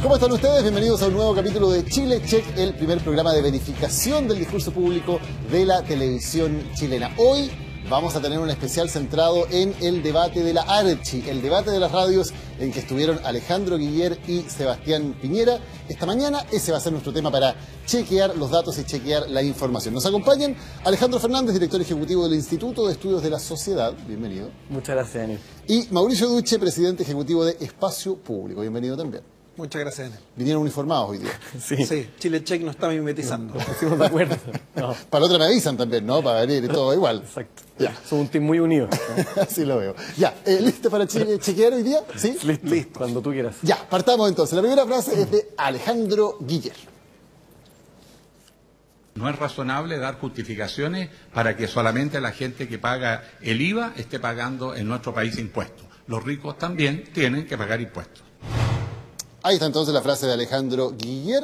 ¿Cómo están ustedes? Bienvenidos a un nuevo capítulo de Chile Check, el primer programa de verificación del discurso público de la televisión chilena. Hoy vamos a tener un especial centrado en el debate de la Archi, el debate de las radios en que estuvieron Alejandro Guiller y Sebastián Piñera. Esta mañana ese va a ser nuestro tema para chequear los datos y chequear la información. Nos acompañan Alejandro Fernández, director ejecutivo del Instituto de Estudios de la Sociedad. Bienvenido. Muchas gracias, Daniel. Y Mauricio Duche, presidente ejecutivo de Espacio Público. Bienvenido también. Muchas gracias, Daniel. Vinieron uniformados hoy día. Sí, Chile Check nos está mimetizando. Nos pusimos de acuerdo. No. Para la otra me avisan también, ¿no? Para venir y todo igual. Exacto. Ya. Somos un team muy unido. Así lo veo. Ya, ¿listo para chequear hoy día? ¿Sí? Listo. Cuando tú quieras. Ya, partamos entonces. La primera frase es de Alejandro Guiller. No es razonable dar justificaciones para que solamente la gente que paga el IVA esté pagando en nuestro país impuestos. Los ricos también tienen que pagar impuestos. Ahí está entonces la frase de Alejandro Guiller.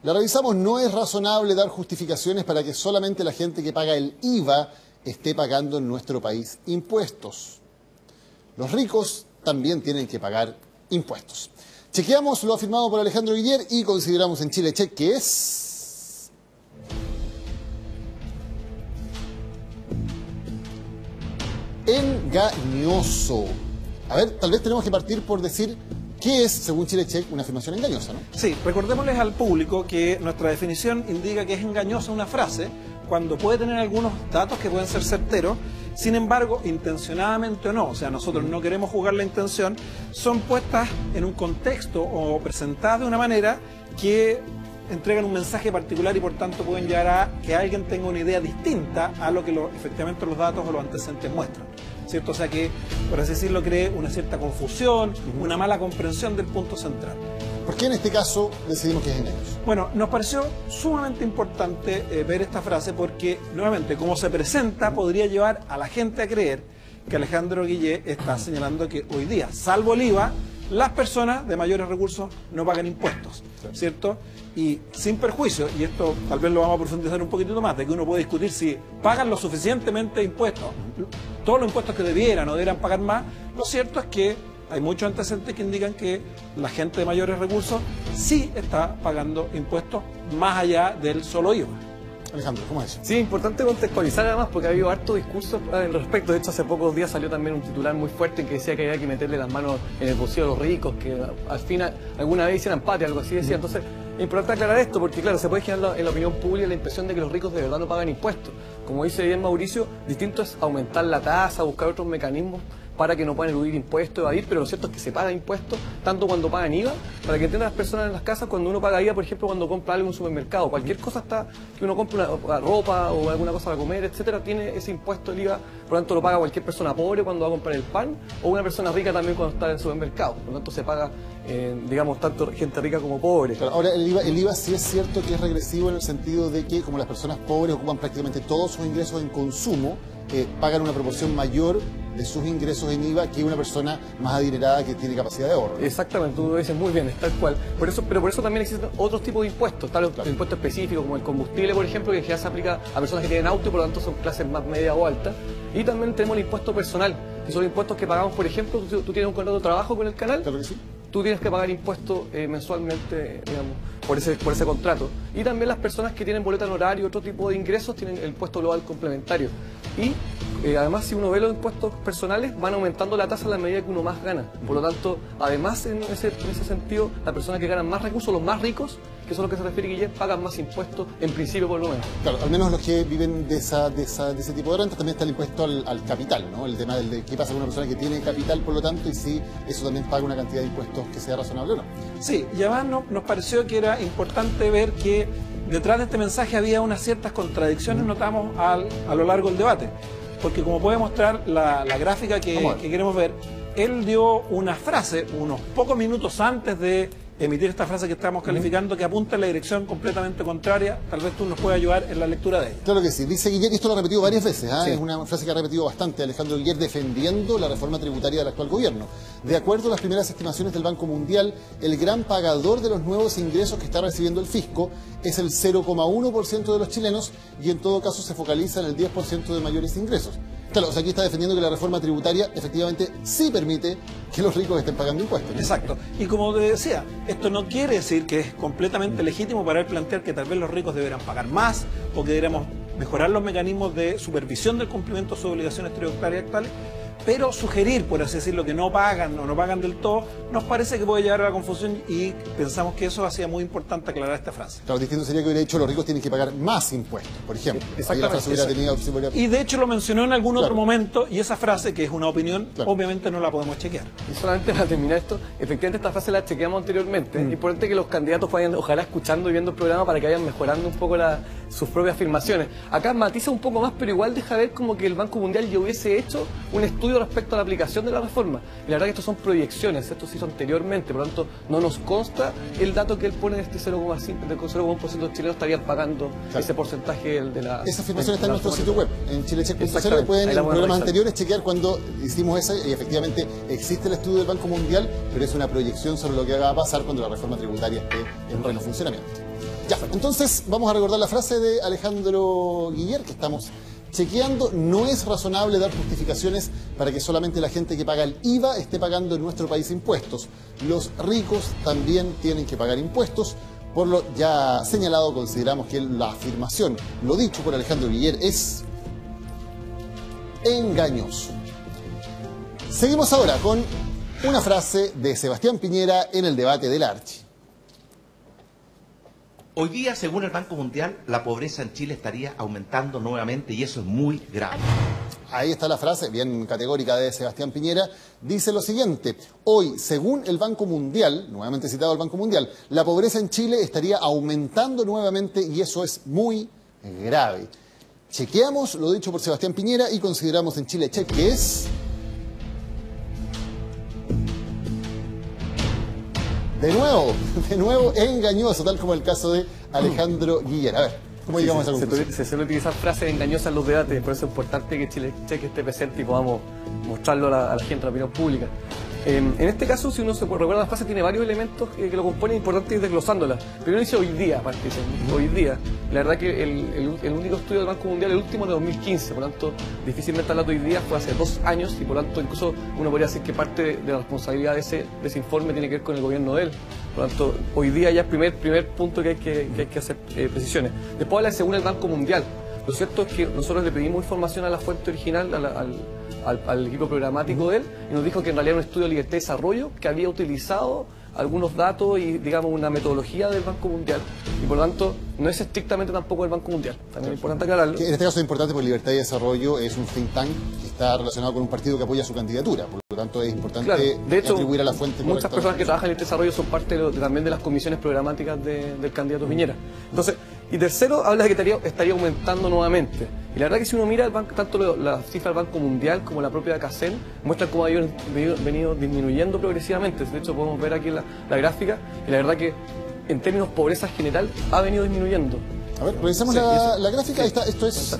La revisamos. No es razonable dar justificaciones para que solamente la gente que paga el IVA esté pagando en nuestro país impuestos. Los ricos también tienen que pagar impuestos. Chequeamos lo afirmado por Alejandro Guiller y consideramos en Chile Check que es... engañoso. A ver, tal vez tenemos que partir por decir qué es, según Chile Check, una afirmación engañosa, ¿no? Sí, recordémosles al público que nuestra definición indica que es engañosa una frase cuando puede tener algunos datos que pueden ser certeros, sin embargo, intencionadamente o no, o sea, nosotros no queremos juzgar la intención, son puestas en un contexto o presentadas de una manera que entregan un mensaje particular y por tanto pueden llevar a que alguien tenga una idea distinta a lo que efectivamente los datos o los antecedentes muestran, ¿cierto? O sea que, por así decirlo, cree una cierta confusión, una mala comprensión del punto central. ¿Por qué en este caso decidimos que es engañoso? Bueno, nos pareció sumamente importante ver esta frase porque, nuevamente, como se presenta, podría llevar a la gente a creer que Alejandro Guiller está señalando que hoy día, salvo el IVA, las personas de mayores recursos no pagan impuestos, ¿cierto? Y sin perjuicio, y esto tal vez lo vamos a profundizar un poquitito más, de que uno puede discutir si pagan lo suficientemente impuestos, todos los impuestos que debieran o deberían pagar más, lo cierto es que hay muchos antecedentes que indican que la gente de mayores recursos sí está pagando impuestos más allá del solo IVA. Alejandro, ¿cómo es eso? Sí, importante contextualizar además porque ha habido harto discurso al respecto. De hecho, hace pocos días salió también un titular muy fuerte que decía que había que meterle las manos en el bolsillo de los ricos, que al final alguna vez hicieran patria, algo así decía. Entonces, es importante aclarar esto porque, claro, se puede generar en la opinión pública la impresión de que los ricos de verdad no pagan impuestos. Como dice bien Mauricio, distinto es aumentar la tasa, buscar otros mecanismos para que no puedan eludir impuestos, evadir, pero lo cierto es que se pagan impuestos, tanto cuando pagan IVA, para que entiendan las personas en las casas, cuando uno paga IVA, por ejemplo, cuando compra algo en un supermercado, cualquier cosa que uno compre una ropa o alguna cosa para comer, etcétera, tiene ese impuesto del IVA, por lo tanto lo paga cualquier persona pobre cuando va a comprar el pan, o una persona rica también cuando está en el supermercado, por lo tanto se paga, digamos, tanto gente rica como pobre. Claro, ahora, el IVA sí es cierto que es regresivo en el sentido de que, como las personas pobres ocupan prácticamente todos sus ingresos en consumo, pagan una proporción mayor de sus ingresos en IVA que una persona más adinerada que tiene capacidad de ahorro, ¿no? Exactamente, tú lo dices muy bien, es tal cual. Pero por eso también existen otros tipos de impuestos. Están los impuestos específicos, como el combustible, por ejemplo, que en general se aplica a personas que tienen auto y por lo tanto son clases más media o alta. Y también tenemos el impuesto personal, que son impuestos que pagamos, por ejemplo, tú tienes un contrato de trabajo con el canal. Claro que sí. Tú tienes que pagar impuestos mensualmente, digamos, por ese contrato. Y también las personas que tienen boleta en horario, otro tipo de ingresos, tienen el impuesto global complementario. Y además, si uno ve los impuestos personales, van aumentando la tasa a la medida que uno más gana. Por lo tanto, además, en ese sentido, las personas que ganan más recursos, los más ricos, que son los que se refiere Guillermo, pagan más impuestos, en principio por lo menos. Claro, al menos los que viven de ese tipo de rentas. También está el impuesto al capital, ¿no? El tema de qué pasa con una persona que tiene capital, por lo tanto, y si eso también paga una cantidad de impuestos que sea razonable o no. Sí, y además nos pareció que era importante ver que detrás de este mensaje había unas ciertas contradicciones, notamos a lo largo del debate. Porque como puede mostrar la gráfica que queremos ver, él dio una frase unos pocos minutos antes de emitir esta frase que estamos calificando, que apunta en la dirección completamente contraria. Tal vez tú nos puedas ayudar en la lectura de ella. Claro que sí. Dice Guiller, y esto lo ha repetido varias veces, Sí. Es una frase que ha repetido bastante Alejandro Guiller, defendiendo la reforma tributaria del actual gobierno. De acuerdo a las primeras estimaciones del Banco Mundial, el gran pagador de los nuevos ingresos que está recibiendo el fisco es el 0,1% de los chilenos, y en todo caso se focaliza en el 10% de mayores ingresos. Claro, o sea, aquí está defendiendo que la reforma tributaria efectivamente sí permite que los ricos estén pagando impuestos. Exacto. Y como te decía, esto no quiere decir que es completamente legítimo para él plantear que tal vez los ricos deberán pagar más o que deberíamos mejorar los mecanismos de supervisión del cumplimiento de sus obligaciones tributarias actuales, pero sugerir, por así decirlo, que no pagan o no pagan del todo, nos parece que puede llevar a la confusión y pensamos que eso hacía muy importante aclarar esta frase. Claro, distinto sería que hubiera dicho los ricos tienen que pagar más impuestos, por ejemplo. Ahí la frase hubiera tenido... Y de hecho lo mencionó en algún otro momento y esa frase, que es una opinión, obviamente no la podemos chequear. Y solamente para terminar esto, efectivamente esta frase la chequeamos anteriormente. Es importante que los candidatos vayan, ojalá, escuchando y viendo el programa para que vayan mejorando un poco sus propias afirmaciones. Acá matiza un poco más, pero igual deja ver como que el Banco Mundial ya hubiese hecho un estudio respecto a la aplicación de la reforma. Y la verdad que estos son proyecciones, esto se hizo anteriormente, por lo tanto no nos consta el dato que él pone de este 0,5%, del 0,1% de chilenos estarían pagando ese porcentaje de la... Esa afirmación está en nuestro sitio web, en chilecheck.cl. Pueden en programas anteriores chequear cuando hicimos esa y efectivamente existe el estudio del Banco Mundial, pero es una proyección sobre lo que va a pasar cuando la reforma tributaria esté en pleno funcionamiento. Ya, entonces vamos a recordar la frase de Alejandro Guiller que estamos chequeando. No es razonable dar justificaciones para que solamente la gente que paga el IVA esté pagando en nuestro país impuestos. Los ricos también tienen que pagar impuestos. Por lo ya señalado, consideramos que la afirmación, lo dicho por Alejandro Guiller, es engañoso. Seguimos ahora con una frase de Sebastián Piñera en el debate del Archi. Hoy día, según el Banco Mundial, la pobreza en Chile estaría aumentando nuevamente y eso es muy grave. Ahí está la frase, bien categórica, de Sebastián Piñera. Dice lo siguiente: hoy, según el Banco Mundial, nuevamente citado el Banco Mundial, la pobreza en Chile estaría aumentando nuevamente y eso es muy grave. Chequeamos lo dicho por Sebastián Piñera y consideramos en Chile Check que es... De nuevo engañoso, tal como el caso de Alejandro Guiller. A ver, ¿cómo llegamos a esa conclusión? Se suele utilizar frases engañosas en los debates, por eso es importante que Chile Check esté presente y podamos mostrarlo a la gente, a la opinión pública. En este caso, si uno se recuerda, la frase tiene varios elementos que lo componen, importante ir desglosándola. Primero dice hoy día, hoy día. La verdad que el único estudio del Banco Mundial, el último de 2015, por lo tanto, difícilmente hablar de hoy día, fue hace 2 años y por lo tanto, incluso uno podría decir que parte de la responsabilidad de ese informe tiene que ver con el gobierno de él. Por lo tanto, hoy día ya es el primer punto que hay que hacer precisiones. Después habla según el Banco Mundial. Lo cierto es que nosotros le pedimos información a la fuente original, al equipo programático de él, y nos dijo que en realidad era un estudio de libertad y desarrollo que había utilizado algunos datos y, digamos, una metodología del Banco Mundial. Y por lo tanto, no es estrictamente tampoco del Banco Mundial. También es importante aclararlo. En este caso es importante porque Libertad y Desarrollo es un think tank que está relacionado con un partido que apoya su candidatura. Por lo tanto, es importante de hecho, atribuir a la fuente. Muchas personas que trabajan en este desarrollo son parte también de las comisiones programáticas del candidato Piñera. Entonces, y tercero, habla de que estaría aumentando nuevamente. Y la verdad que si uno mira tanto la cifra del Banco Mundial como la propia CACEN, muestran cómo ha venido disminuyendo progresivamente. De hecho, podemos ver aquí la gráfica, y la verdad que en términos de pobreza general ha venido disminuyendo. A ver, revisemos la gráfica. Ahí está, esto es...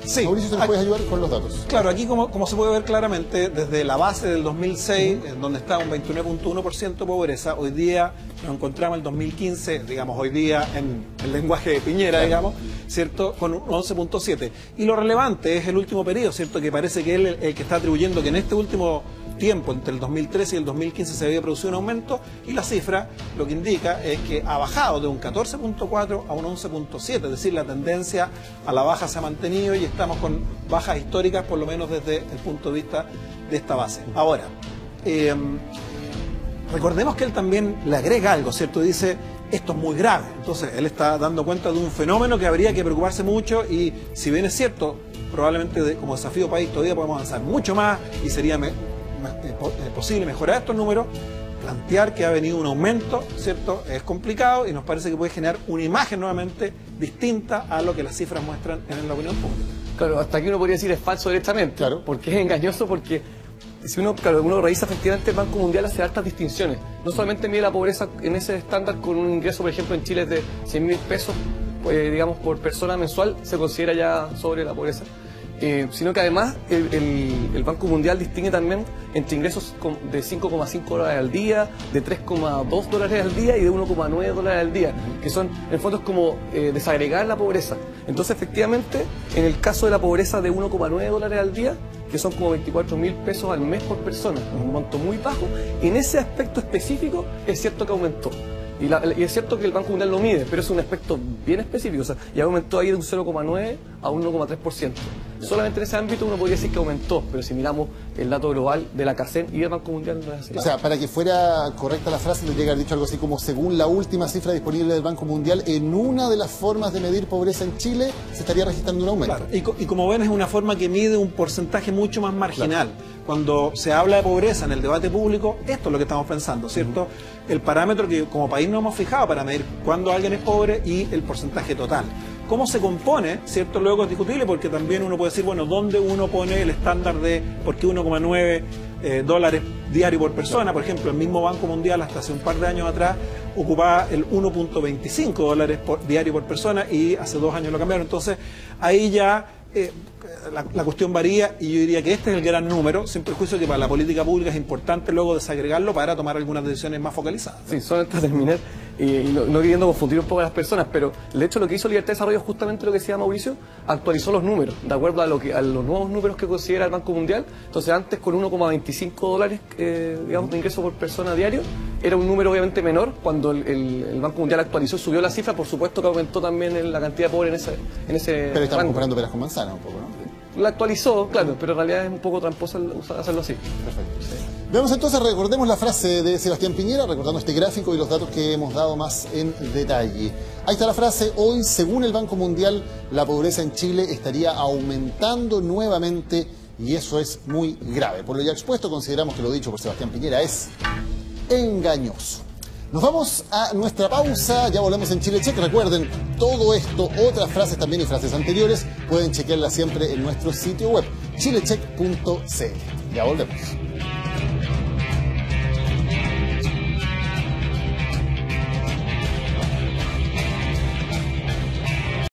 Sí, Mauricio, ¿te nos puedes ayudar con los datos? Claro, aquí como se puede ver claramente, desde la base del 2006, en donde está un 29.1% de pobreza, hoy día nos encontramos en el 2015, digamos, hoy día en el lenguaje de Piñera, digamos, ¿cierto?, con un 11.7%. Y lo relevante es el último periodo, ¿cierto?, que parece que él es el que está atribuyendo que en este último tiempo, entre el 2013 y el 2015, se había producido un aumento, y la cifra lo que indica es que ha bajado de un 14.4 a un 11.7, es decir, la tendencia a la baja se ha mantenido y estamos con bajas históricas, por lo menos desde el punto de vista de esta base. Ahora, recordemos que él también le agrega algo, ¿cierto? Dice, esto es muy grave. Entonces, él está dando cuenta de un fenómeno que habría que preocuparse mucho y, si bien es cierto, probablemente como desafío país todavía podemos avanzar mucho más y sería posible mejorar estos números, plantear que ha venido un aumento, ¿cierto?, es complicado y nos parece que puede generar una imagen nuevamente distinta a lo que las cifras muestran en la opinión pública. Claro, hasta aquí uno podría decir es falso directamente, claro, porque es engañoso, porque si uno revisa efectivamente, el Banco Mundial hace altas distinciones. No solamente mide la pobreza en ese estándar con un ingreso, por ejemplo, en Chile de 100.000 pesos, digamos, por persona mensual, se considera ya sobre la pobreza. sino que además el Banco Mundial distingue también entre ingresos de 5,5 dólares al día, de 3,2 dólares al día y de 1,9 dólares al día, que son, en el fondo es como desagregar la pobreza. Entonces, efectivamente, en el caso de la pobreza de 1,9 dólares al día, que son como 24.000 pesos al mes por persona, un monto muy bajo, en ese aspecto específico es cierto que aumentó. Y es cierto que el Banco Mundial lo mide, pero es un aspecto bien específico, o sea, ya aumentó ahí de un 0,9 a un 1,3%. Solamente en ese ámbito uno podría decir que aumentó, pero si miramos el dato global de la CACEN y del Banco Mundial no es así. O sea, para que fuera correcta la frase, tendría que haber dicho algo así como: según la última cifra disponible del Banco Mundial, en una de las formas de medir pobreza en Chile se estaría registrando un aumento. Claro, y como ven, es una forma que mide un porcentaje mucho más marginal. Claro. Cuando se habla de pobreza en el debate público, esto es lo que estamos pensando, ¿cierto? El parámetro que como país no hemos fijado para medir cuándo alguien es pobre y el porcentaje total. ¿Cómo se compone? ¿Cierto? Luego es discutible, porque también uno puede decir, bueno, ¿dónde uno pone el estándar de por qué 1,9 dólares diario por persona? Por ejemplo, el mismo Banco Mundial hasta hace un par de años atrás ocupaba el 1,25 dólares diario por persona y hace 2 años lo cambiaron. Entonces, ahí ya la cuestión varía y yo diría que este es el gran número, sin perjuicio que para la política pública es importante luego desagregarlo para tomar algunas decisiones más focalizadas. Sí, solamente para terminar, y no queriendo confundir un poco a las personas, pero de hecho lo que hizo Libertad de Desarrollo es justamente lo que decía Mauricio, actualizó los números, de acuerdo a los nuevos números que considera el Banco Mundial. Entonces antes con 1,25 dólares digamos, de ingreso por persona diario, era un número obviamente menor. Cuando el Banco Mundial actualizó y subió la cifra, por supuesto que aumentó también la cantidad de pobres en ese Pero estamos rango. comparando peras con manzanas un poco, ¿no? La actualizó, claro, pero en realidad es un poco tramposo hacerlo así. Perfecto. Sí. Veamos entonces, recordemos la frase de Sebastián Piñera, recordando este gráfico y los datos que hemos dado más en detalle. Ahí está la frase: hoy, según el Banco Mundial, la pobreza en Chile estaría aumentando nuevamente y eso es muy grave. Por lo ya expuesto, consideramos que lo dicho por Sebastián Piñera es engañoso. Nos vamos a nuestra pausa, ya volvemos en Chile Check. Recuerden, todo esto, otras frases también y frases anteriores, pueden chequearlas siempre en nuestro sitio web, chilecheck.cl. Ya volvemos.